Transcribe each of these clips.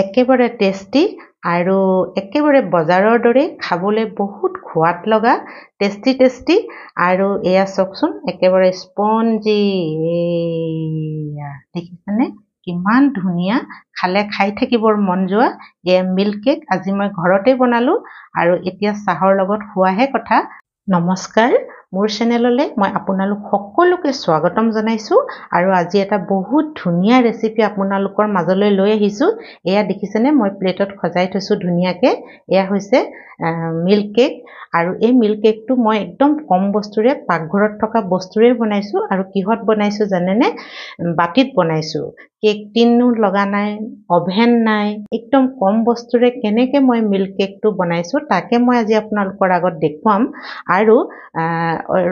একেবাৰে টেষ্টি আৰু একেবাৰে বজাৰৰ দৰে খাবলৈ বহুত সোৱাদ লগা টেষ্টি আৰু এয়া চাওকচোন একেবাৰে স্পঞ্জি দেখিছেনে কিমান ধুনীয়া খালে খাই থাকিবৰ মন যোৱা এয়া মিল্ক কেক আজি মই ঘৰতে বনালো আৰু এতিয়া চাহৰ লগত খোৱাহে কথা। নমস্কাৰ, মোৰ চেনেললৈ মই আপোনালোক সকলোকে স্বাগতম জনাইছো আৰু আজি এটা বহুত ধুনীয়া ৰেচিপি আপোনালোকৰ মাজলৈ লৈ আহিছো। এয়া দেখিছেনে মই প্লেটত সজাই থৈছো ধুনীয়াকে। এয়া হৈছে মিল্ক কেক আৰু এই মিল্ক কেকটো মই একদম কম বস্তুৰে পাকঘৰত থকা বস্তুৰে বনাইছো আৰু কিহত বনাইছো জানেনে? বাটিত বনাইছো। কেক টিনো লগা নাই, অভেন নাই, একদম কম বস্তুৰে কেনেকে মই মিল্ক কেকটো বনাইছো তাকে মই আজি আপোনালোকৰ আগত দেখুৱাম আৰু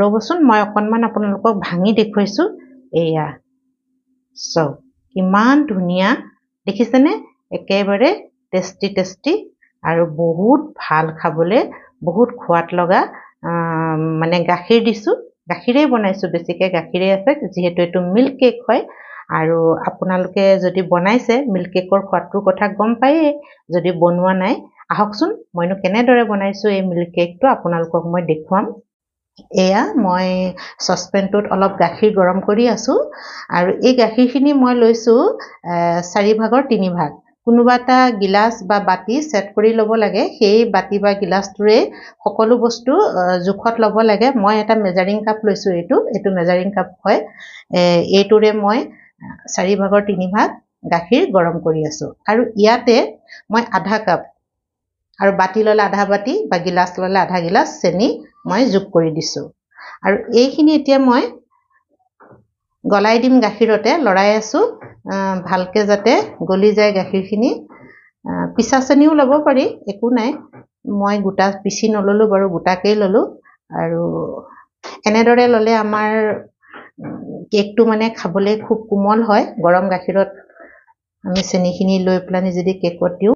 ৰবচোন মই অকণমান আপোনালোকক ভাঙি দেখুৱাইছো। এয়া চাওক কিমান ধুনীয়া দেখিছেনে? একেবাৰে টেষ্টি আৰু বহুত ভাল খাবলৈ, বহুত সোৱাদ লগা। মানে গাখীৰ দিছো, গাখীৰেই বনাইছো, বেছিকে গাখীৰে আছে যিহেতু এইটো মিল্ক কেক হয়। আৰু আপোনালোকে যদি বনাইছে মিল্ক কেকৰ সোৱাদটোৰ কথা গম পায়েই। যদি বনোৱা নাই আহকচোন মইনো কেনেদৰে বনাইছো এই মিল্ক কেকটো আপোনালোকক মই দেখুৱাম। এয়া মই চচপেনটোত অলপ গাখীৰ গৰম কৰি আছো আৰু এই গাখীৰখিনি মই লৈছো 4 ভাগৰ 3 ভাগ। কোনোবা এটা গিলাচ বা বাতি সেট কৰি ল'ব লাগে। সেই বাতি বা গিলাচটোৰে সকলো বস্তু জোখত ল'ব লাগে। মই এটা মেজাৰিং কাপ লৈছো, এইটো মেজাৰিং কাপ হয়। এইটোৰে মই 4 ভাগৰ 3 ভাগ গাখীৰ গৰম কৰি আছো আৰু ইয়াতে মই আধা কাপ আৰু বাতি ল'লে আধা বাতি বা গিলাচ ল'লে আধা গিলাচ চেনি মই যোগ কৰি দিছো আৰু এইখিনি এতিয়া মই গলাই দিম গাখীৰতে, লৰাই আছো ভালকে যাতে গলি যায় গাখীৰখিনি। পিছা চেনিও ল'ব পাৰি, একো নাই। মই গোটা পিচি নললো বাৰু, গোটাকেই ললো আৰু এনেদৰে ল'লে আমাৰ কেকটো মানে খাবলৈ খুব কোমল হয়। গৰম গাখীৰত আমি চেনিখিনি লৈ পেলাই যদি কেকত দিওঁ।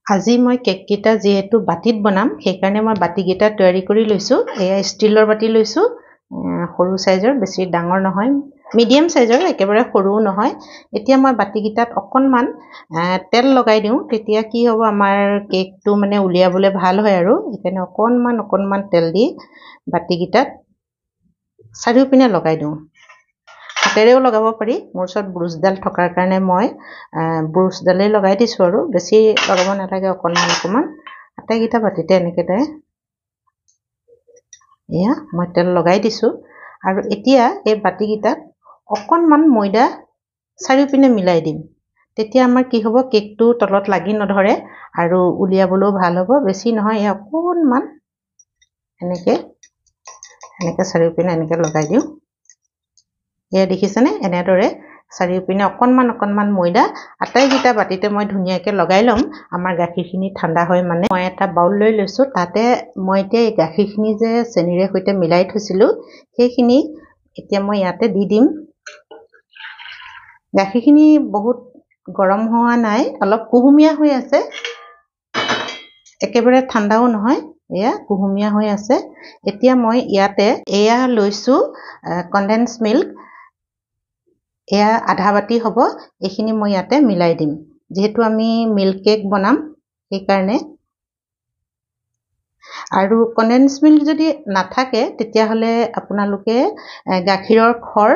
আজি মই কেককেইটা যিহেতু বাটিত বনাম সেইকাৰণে মই বাটিকেইটা তৈয়াৰী কৰি লৈছো। এয়া ষ্টিলৰ বাটি লৈছো, সৰু সাইজৰ, বেছি ডাঙৰ নহয়, মিডিয়াম সাইজৰ, একেবাৰে সৰুও নহয়। এতিয়া মই বাটিকেইটাত অকণমান তেল লগাই দিওঁ, তেতিয়া কি হ'ব আমাৰ কেকটো মানে উলিয়াবলৈ ভাল হয় আৰু সেইকাৰণে অকণমান তেল দি বাটিকেইটাত চাৰিওপিনে লগাই দিওঁ। হাতেৰেও লগাব পাৰি, মোৰ ওচৰত ব্ৰুছডাল থকাৰ কাৰণে মই ব্ৰুছডালেই লগাই দিছো আৰু বেছি লগাব নালাগে, অকণমান আটাইকেইটা বাটিতে এনেকৈ এয়া মই তেল লগাই দিছো আৰু এতিয়া এই বাটিকেইটাত অকণমান ময়দা চাৰিওপিনে মিলাই দিম। তেতিয়া আমাৰ কি হ'ব, কেকটো তলত লাগি নধৰে আৰু উলিয়াবলৈও ভাল হ'ব। বেছি নহয়, এই অকণমান এনেকৈ চাৰিওপিনে এনেকৈ লগাই দিওঁ। এয়া দেখিছেনে? এনেদৰে চাৰিওপিনে অকণমান ময়দা আটাইকেইটা বাটিতে মই ধুনীয়াকৈ লগাই ল'ম। আমাৰ গাখীৰখিনি ঠাণ্ডা হয় মানে। মই এটা বাউল লৈ লৈছো, তাতে মই এতিয়া এই গাখীৰখিনি যে চেনিৰে সৈতে মিলাই থৈছিলো সেইখিনি এতিয়া মই ইয়াতে দি দিম। গাখীৰখিনি বহুত গৰম হোৱা নাই, অলপ কুহুমীয়া হৈ আছে, একেবাৰে ঠাণ্ডাও নহয়, এয়া কুহুমীয়া হৈ আছে। এতিয়া মই ইয়াতে এয়া লৈছো কনডেন্স মিল্ক, এয়া আধা বাটি হ'ব। এইখিনি মই ইয়াতে মিলাই দিম, যিহেতু আমি মিল্ক কেক বনাম সেইকাৰণে। আৰু কনডেন্স মিল্ক যদি নাথাকে তেতিয়াহ'লে আপোনালোকে গাখীৰৰ খৰ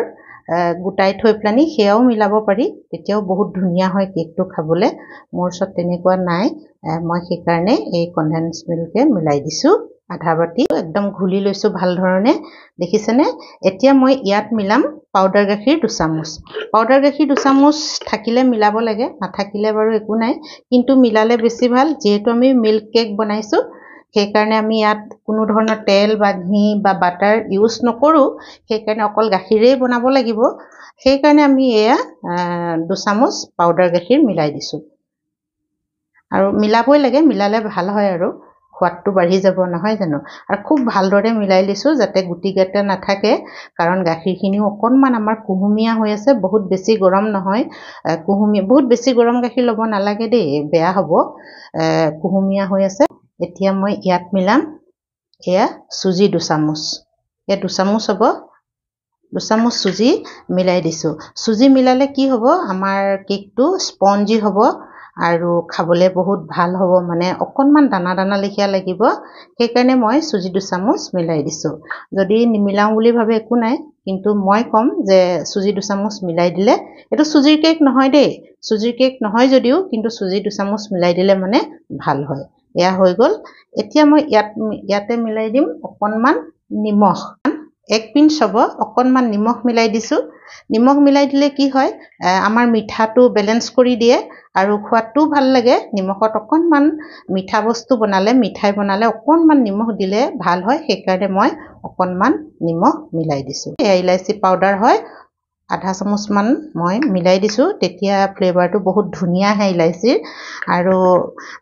গোটাই থৈ পেলানি সেয়াও মিলাব পাৰি, তেতিয়াও বহুত ধুনীয়া হয় কেকটো খাবলৈ। মোৰ ওচৰত তেনেকুৱা নাই, মই সেইকাৰণে এই কনডেন্স মিল্কে মিলাই দিছো আধা বাটি। একদম ঘুলি লৈছো ভাল ধৰণে, দেখিছেনে? এতিয়া মই ইয়াত মিলাম পাউডাৰ গাখীৰ 2 চামুচ। পাউডাৰ গাখীৰ 2 চামুচ থাকিলে মিলাব লাগে, নাথাকিলে বাৰু একো নাই, কিন্তু মিলালে বেছি ভাল। যিহেতু আমি মিল্ক কেক বনাইছো সেইকাৰণে আমি ইয়াত কোনো ধৰণৰ তেল বা ঘি বা বাটাৰ ইউজ নকৰো, সেইকাৰণে অকল গাখীৰেই বনাব লাগিব। সেইকাৰণে আমি এয়া 2 চামুচ পাউডাৰ গাখীৰ মিলাই দিছো আৰু মিলাবই লাগে, মিলালে ভাল হয় আৰু সোৱাদটো বাঢ়ি যাব, নহয় জানো? আৰু খুব ভালদৰে মিলাই লৈছো যাতে গুটিকেইটা নাথাকে, কাৰণ গাখীৰখিনিও অকণমান আমাৰ কুহুমীয়া হৈ আছে, বহুত বেছি গৰম নহয়। কুহুমীয়া, বহুত বেছি গৰম গাখীৰ ল'ব নালাগে দেই, বেয়া হ'ব। কুহুমীয়া হৈ আছে। এতিয়া মই ইয়াত মিলাম এয়া চুজি 2 চামুচ, এয়া 2 চামুচ হ'ব। 2 চামুচ চুজি মিলাই দিছো। চুজি মিলালে কি হ'ব, আমাৰ কেকটো স্পঞ্জি হ'ব আৰু খাবলৈ বহুত ভাল হ'ব, মানে অকণমান দানা দানা লেখীয়া লাগিব। সেইকাৰণে মই চুজি 2 চামুচ মিলাই দিছোঁ। যদি নিমিলাওঁ বুলি ভাবে একো নাই, কিন্তু মই ক'ম যে চুজি 2 চামুচ মিলাই দিলে, এইটো চুজিৰ কেক নহয় দেই, চুজিৰ কেক নহয় যদিও কিন্তু চুজি 2 চামুচ মিলাই দিলে মানে ভাল হয়। এয়া হৈ গ'ল। এতিয়া মই ইয়াতে মিলাই দিম অকণমান নিমখ, 1 পিঞ্চ হ'ব, অকণমান নিমখ মিলাই দিছোঁ। নিমখ মিলাই দিলে কি হয়, আমাৰ মিঠাটো বেলেঞ্চ কৰি দিয়ে আৰু সোৱাদটোও ভাল লাগে। নিমখত অকণমান মিঠা বস্তু বনালে, মিঠাই বনালে অকণমান নিমখ দিলে ভাল হয়। সেইকাৰণে মই অকণমান নিমখ মিলাই দিছোঁ। এয়া ইলাচি পাউডাৰ হয়, আধা চামুচমান মই মিলাই দিছোঁ, তেতিয়া ফ্লেভাৰটো বহুত ধুনীয়া আহে ইলাচিৰ। আৰু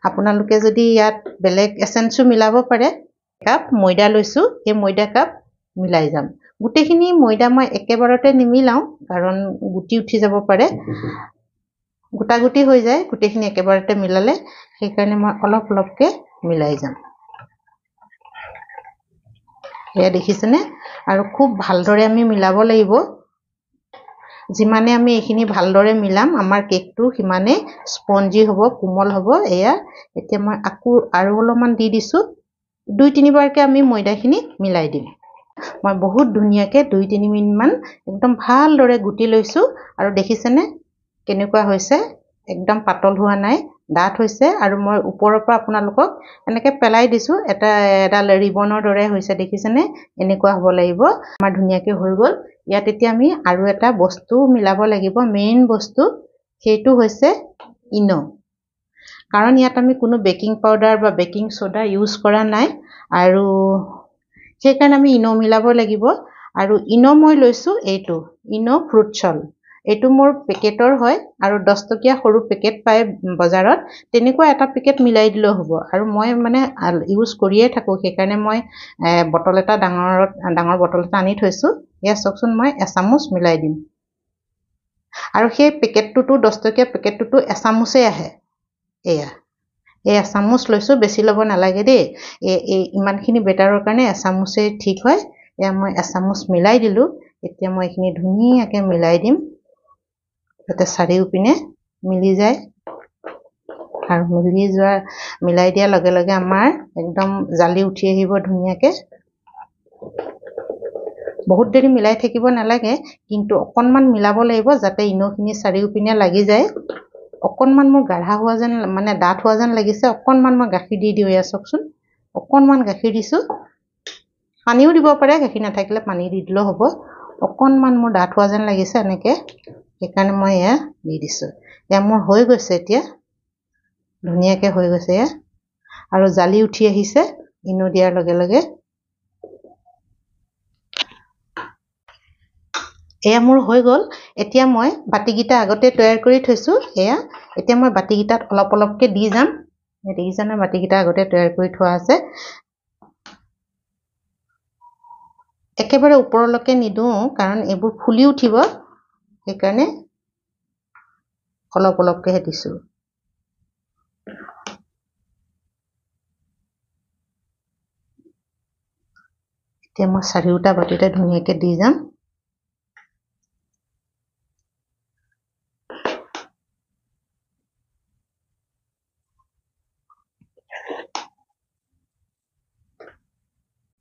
আপোনালোকে যদি ইয়াত বেলেগ এচেঞ্চো মিলাব পাৰে। কাপ ময়দা লৈছোঁ, এই ময়দা কাপ মিলাই যাম। গোটেইখিনি ময়দা মই একেবাৰতে নিমিলাওঁ, কাৰণ গুটি উঠি যাব পাৰে, গোটা গুটি হৈ যায় গোটেইখিনি একেবাৰতে মিলালে। সেইকাৰণে মই অলপ অলপকৈ মিলাই যাম। এয়া দেখিছেনে? আৰু খুব ভালদৰে আমি মিলাব লাগিব। যিমানে আমি এইখিনি ভালদৰে মিলাম, আমাৰ কেকটো সিমানে স্পঞ্জি হ'ব, কোমল হ'ব। এয়া এতিয়া মই আকৌ আৰু অলপমান দি দিছোঁ। 2-3 বাৰকৈ আমি ময়দাখিনি মিলাই দিম। মই বহুত ধুনীয়াকৈ 2-3 মিনিটমান একদম ভালদৰে গুটি লৈছোঁ। আৰু দেখিছেনে কেনেকুৱা হৈছে? একদম পাতল হোৱা নাই, ডাঠ হৈছে। আৰু মই ওপৰৰ পৰা আপোনালোকক এনেকৈ পেলাই দিছোঁ, এডাল ৰিবনৰ দৰে হৈছে, দেখিছেনে? এনেকুৱা হ'ব লাগিব। আমাৰ ধুনীয়াকৈ হৈ গ'ল। ইয়াত এতিয়া আমি আৰু এটা বস্তু মিলাব লাগিব, মেইন বস্তু, সেইটো হৈছে ইনো। কাৰণ ইয়াত আমি কোনো বেকিং পাউডাৰ বা বেকিং সোডা ইউজ কৰা নাই, আৰু সেইকাৰণে আমি ইনো মিলাব লাগিব। আৰু ইনো মই লৈছোঁ এইটো, ইনো ফ্ৰুট সল্ট। এইটো মোৰ পেকেটৰ হয়, আৰু 10 টকীয়া সৰু পেকেট পায় বজাৰত, তেনেকুৱা এটা পেকেট মিলাই দিলেও হ'ব। আৰু মই মানে ইউজ কৰিয়ে থাকোঁ, সেইকাৰণে মই বটল এটা ডাঙৰ বটল এটা আনি থৈছোঁ। এয়া চাওকচোন, মই এচামুচ মিলাই দিম। আৰু সেই পেকেটটোতো 10 টকীয়া পেকেটটোতো এচামুচেই আহে। এয়া এচামুচ লৈছোঁ, বেছি ল'ব নালাগে দেই। ইমানখিনি বেটাৰৰ কাৰণে এচামুচেই ঠিক হয়। এয়া মই এচামুচ মিলাই দিলোঁ। এতিয়া মই এইখিনি ধুনীয়াকৈ মিলাই দিম, যাতে চাৰিওপিনে মিলি যায়। আৰু মিলাই দিয়াৰ লগে লগে আমাৰ একদম জালি উঠি আহিব ধুনীয়াকৈ। বহুত দেৰি মিলাই থাকিব নালাগে, কিন্তু অকণমান মিলাব লাগিব, যাতে ইনোখিনি চাৰিওপিনে লাগি যায়। অকণমান মোৰ গাঢ়া হোৱা যেন, মানে ডাঠ হোৱা যেন লাগিছে। অকণমান মই গাখীৰ দি দিওঁ। এয়া চাওকচোন, অকণমান গাখীৰ দিছোঁ। পানীও দিব পাৰে, গাখীৰ নাথাকিলে পানী দি দিলেও হ'ব। অকণমান মোৰ ডাঠ হোৱা যেন লাগিছে এনেকৈ, সেইকাৰণে মই এয়া দি দিছোঁ। এয়া মোৰ হৈ গৈছে, এতিয়া ধুনীয়াকৈ হৈ গৈছে এয়া। আৰু জালি উঠি আহিছে ইনো দিয়াৰ লগে লগে। এয়া মোৰ হৈ গ'ল। এতিয়া মই বাতিকেইটা আগতে তৈয়াৰ কৰি থৈছোঁ। এয়া এতিয়া মই বাতিকেইটাত অলপ অলপকৈ দি যাম। দেখিছেনে, বাতিকেইটা আগতে তৈয়াৰ কৰি থোৱা আছে। একেবাৰে ওপৰলৈকে নিদিওঁ, কাৰণ এইবোৰ ফুলি উঠিব, সেইকাৰণে অলপ অলপকৈহে দিছোঁ। এতিয়া মই চাৰিওটা বাতিতে ধুনীয়াকৈ দি যাম।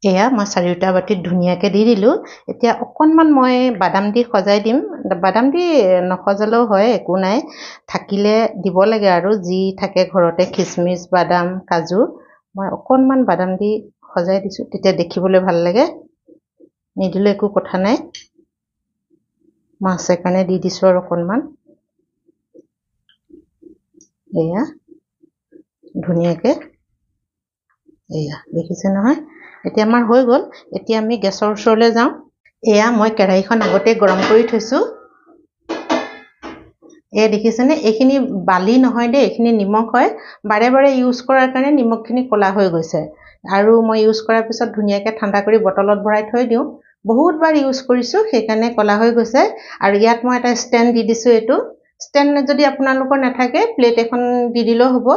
এয়া মই চাৰিওটা বাতিত ধুনীয়াকৈ দি দিলোঁ। এতিয়া অকণমান মই বাদাম দি সজাই দিম। বাদাম দি নসজালেও হয়, একো নাই, থাকিলে দিব লাগে। আৰু যি থাকে ঘৰতে, খিচমিচ, বাদাম, কাজু, মই অকণমান বাদাম দি সজাই দিছোঁ, তেতিয়া দেখিবলৈ ভাল লাগে। নিদিলে একো কথা নাই, মই আছে কাৰণে দি দিছোঁ আৰু অকণমান। এয়া ধুনীয়াকৈ, এয়া দেখিছে নহয়? এতিয়া আমাৰ হৈ গ'ল। এতিয়া আমি গেছৰ ওচৰলৈ যাওঁ। এয়া মই কেৰাহীখন আগতে গৰম কৰি থৈছোঁ। এয়া দেখিছেনে? এইখিনি বালি নহয় দেই, এইখিনি নিমখ হয়। বাৰে বাৰে ইউজ কৰাৰ কাৰণে নিমখখিনি ক'লা হৈ গৈছে। আৰু মই ইউজ কৰাৰ পিছত ধুনীয়াকৈ ঠাণ্ডা কৰি বটলত ভৰাই থৈ দিওঁ। বহুতবাৰ ইউজ কৰিছোঁ, সেইকাৰণে ক'লা হৈ গৈছে। আৰু ইয়াত মই এটা ষ্টেণ্ড দি দিছোঁ। এইটো ষ্টেণ্ড যদি আপোনালোকৰ নাথাকে, প্লেট এখন দি দিলেও হ'ব,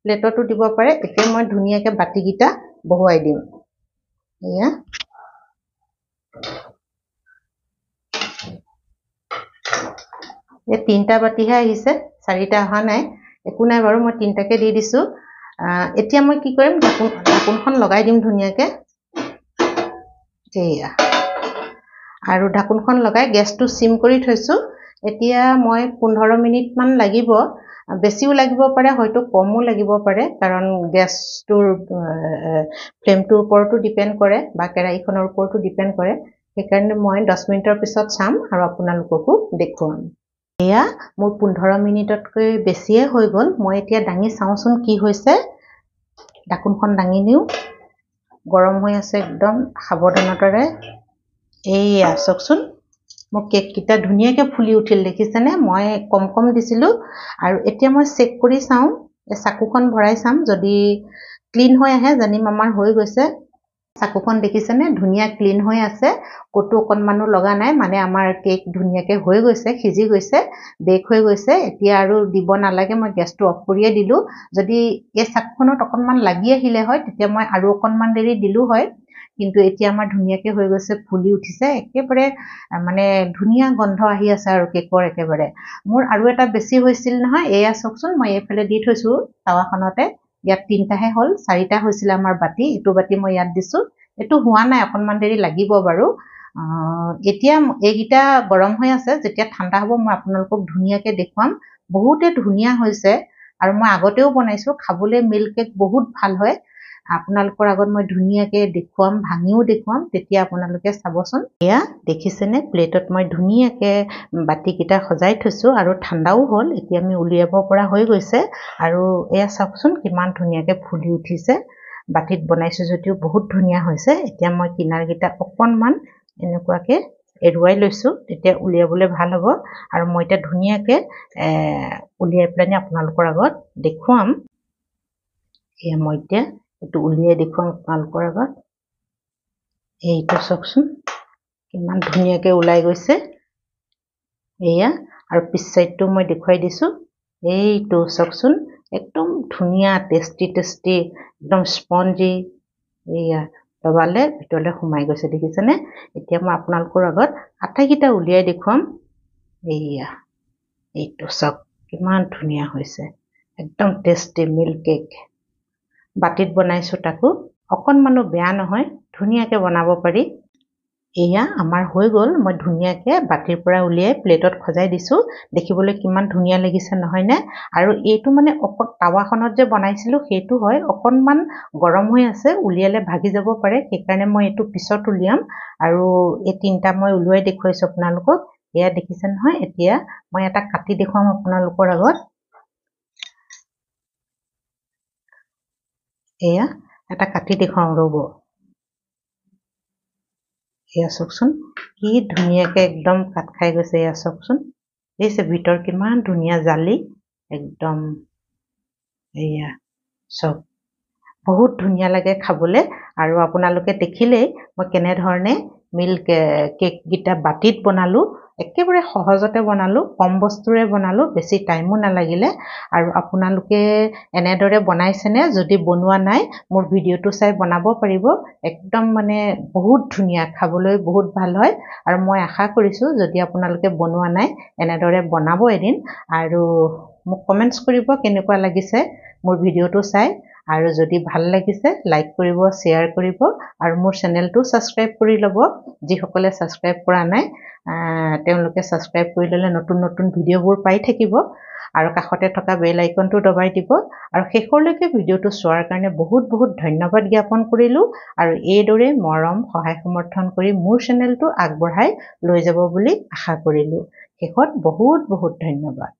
প্লেটতো দিব পাৰে। এতিয়া মই ধুনীয়াকৈ বাতিকেইটা বহুৱাই দিম। এয়া এই 3টা বাতিহে আহিছে, 4টা অহা নাই। একো নাই বাৰু মই তিনটাকে দি দিছো এতিয়া মই কি কৰিম ঢাকোনখন লগাই দিম ধুনীয়াকে এয়া আৰু ঢাকোনখন লগাই গেছটো সিম কৰি থৈছো এতিয়া মই 15 মিনিট মান লাগিব বেছিও লাগিব পাৰে হয়তো কমও লাগিব পাৰে কাৰণ গেছটোৰ ফ্লেমটোৰ ওপৰতো ডিপেন্ড কৰে বা কেৰাহীখনৰ ওপৰতো ডিপেন্ড কৰে সেইকাৰণে মই 10 মিনিটৰ পিছত চাম আৰু আপোনালোককো দেখুৱাম এয়া মোৰ 15 মিনিটতকৈ বেছিয়ে হৈ গ'ল মই এতিয়া দাঙি চাওঁচোন কি হৈছে ঢাকোনখন দাঙি নিও গৰম হৈ আছে একদম সাৱধানতাৰে এইয়া চাওকচোন মোৰ কেক কিটা ধুনীয়াকে ফুলি উঠিল দেখিছেনে মই কম কম দিছিলো আৰু এতিয়া মই চেক কৰি চাওঁ এই চাকুখন ভৰাই চাম যদি ক্লিন হৈ আহে জানিম আমাৰ হৈ গৈছে চাকুখন দেখিছেনে ধুনীয়া ক্লিন হৈ আছে কটো অকনমানো লগা নাই মানে আমাৰ কেক ধুনীয়াকে হৈ গৈছে সিজি গৈছে বেক হৈ গৈছে এতিয়া আৰু দিব নালাগে মই গেছটো অফ কৰিয়ে দিলো যদি এই চাকুখনত অকনমান লাগি আহিলে হয় তেতিয়া মই আৰু অকনমান দেৰি দিলো হয় কিন্তু এতিয়া আমাৰ ধুনীয়াকে হৈ গৈছে ফুলি উঠিছে একেবাৰে মানে ধুনীয়া গন্ধ আহি আছে আৰু কেকৰ একেবাৰে মোৰ আৰু এটা বেছি হৈছিল নহয় এয়া চাওকচোন মই এইফালে দি থৈছো তাৱাখনতে ইয়াত তিনটাহে হল চাৰিটা হৈছিল আমাৰ বাটি এটো বাটি মই ইয়াত দিছো এটো হোৱা নাই অকনমান দেৰি লাগিব বাৰু এতিয়া এইগিটা গৰম হৈ আছে যেতিয়া ঠাণ্ডা হ'ব মই আপোনালোকক ধুনীয়াকে দেখুৱাম বহুতে ধুনীয়া হৈছে আৰু মই আগতেও বনাইছো খাবলৈ মিল্ক কেক বহুত ভাল হয় আপোনালোকৰ আগত মই ধুনীয়াকে দেখুৱাম ভাঙিও দেখুৱাম তেতিয়া আপোনালোকে চাবচোন এয়া দেখিছেনে প্লেটত মই ধুনীয়াকে বাটি কিটা সজাই থৈছো আৰু ঠাণ্ডাও হ'ল এতিয়া আমি উলিয়াব পৰা হৈ গৈছে আৰু এয়া চাওকচোন কিমান ধুনীয়াকে ফুলি উঠিছে বাটিত বনাইছো যদিও বহুত ধুনীয়া হৈছে এতিয়া মই কিনাৰ গিটা অকনমান এনেকুৱাকে এৰুৱাই লৈছো তেতিয়া উলিয়াবলৈ ভাল হ'ব আৰু মই এটা ধুনীয়াকে উলিয়াই পেলানি আপোনালোকৰ আগত দেখুৱাম এয়া মই এতিয়া এটো উলিয়াই দেখুৱাম আপোনালোকৰ আগত এইটো চাওকচোন কিমান ধুনীয়াকে ওলাই গৈছে এয়া আৰু পিছ সাইডটো মই দেখুৱাই দিছো এইটো চাওকচোন একদম ধুনীয়া টেষ্টি একদম স্পঞ্জি এয়া দবালে ভিতৰলে সোমাই গৈছে দেখিছেনে এতিয়া মই আপোনালোকৰ আগত আটাইকিটা উলিয়াই দেখুৱাম এয়া এইটো চাওক কিমান ধুনীয়া হৈছে একদম টেষ্টি মিল্ক কেক বাটিত বনাইছো তাকো অকনমানো বেয়া নহয় ধুনীয়াকে বনাব পাৰি এয়া আমাৰ হৈ গ'ল মই ধুনীয়াকে বাটিৰ পৰা উলিয়াই প্লেটত খজাই দিছো দেখিবলৈ কিমান ধুনীয়া লাগিছে নহয় নে আৰু এইটো মানে তাৱাখনত যে বনাইছিলো সেইটো হয় অকনমান গৰম হৈ আছে উলিয়ালে ভাগি যাব পাৰে সেইকাৰণে মই এইটো পিছত উলিয়াম আৰু এই তিনটা মই উলিয়াই দেখুৱাইছো আপোনালোকক এয়া দেখিছে নহয় এতিয়া মই এটা কাটি দেখুৱাম আপোনালোকৰ আগত এয়া এটা কাটি দেখুৱাম ৰব এয়া চাওকচোন কি ধুনীয়াকে একদম কাট খাই গৈছে এয়া চাওকচোন এইছে ভিতৰ কিমান ধুনীয়া জালি একদম এয়া চব বহুত ধুনীয়া লাগে খাবলে আৰু আপোনালোকে দেখিলেই মই কেনে ধৰণে মিল্ক কেক গিটা বাটিত বনালো একেবাৰে সহজতে বনালো কম বস্তুৰে বনালো বেছি টাইমো নালাগিলে আৰু আপোনালোকে এনেদৰে বনাইছেনে যদি বনোৱা নাই মোৰ ভিডিওটো চাই বনাব পাৰিব একদম মানে বহুত ধুনীয়া খাবলৈ বহুত ভাল হয় আৰু মই আশা কৰিছো যদি আপোনালোকে বনোৱা নাই এনেদৰে বনাব এদিন আৰু মোক কমেন্টছ কৰিব কেনেকুৱা লাগিছে মোৰ ভিডিওটো চাই আৰু যদি ভাল লাগিছে লাইক কৰিব শেয়াৰ কৰিব আৰু মোৰ চেনেলটো সাবস্ক্ৰাইব কৰি ল'ব যিসকলে সাবস্ক্ৰাইব কৰা নাই তেওঁলোকে সাবস্ক্ৰাইব কৰি ল'লে নতুন নতুন ভিডিওবোৰ পাই থাকিব আৰু কাষতে থকা বেল আইকনটো দবাই দিব আৰু শেষলৈকে ভিডিওটো চোৱাৰ কাৰণে বহুত বহুত ধন্যবাদ জ্ঞাপন কৰিলো আৰু এইদৰে মৰম সহায় সমৰ্থন কৰি মোৰ চেনেলটো আগবঢ়াই লৈ যাব বুলি আশা কৰিলো শেষত বহুত বহুত ধন্যবাদ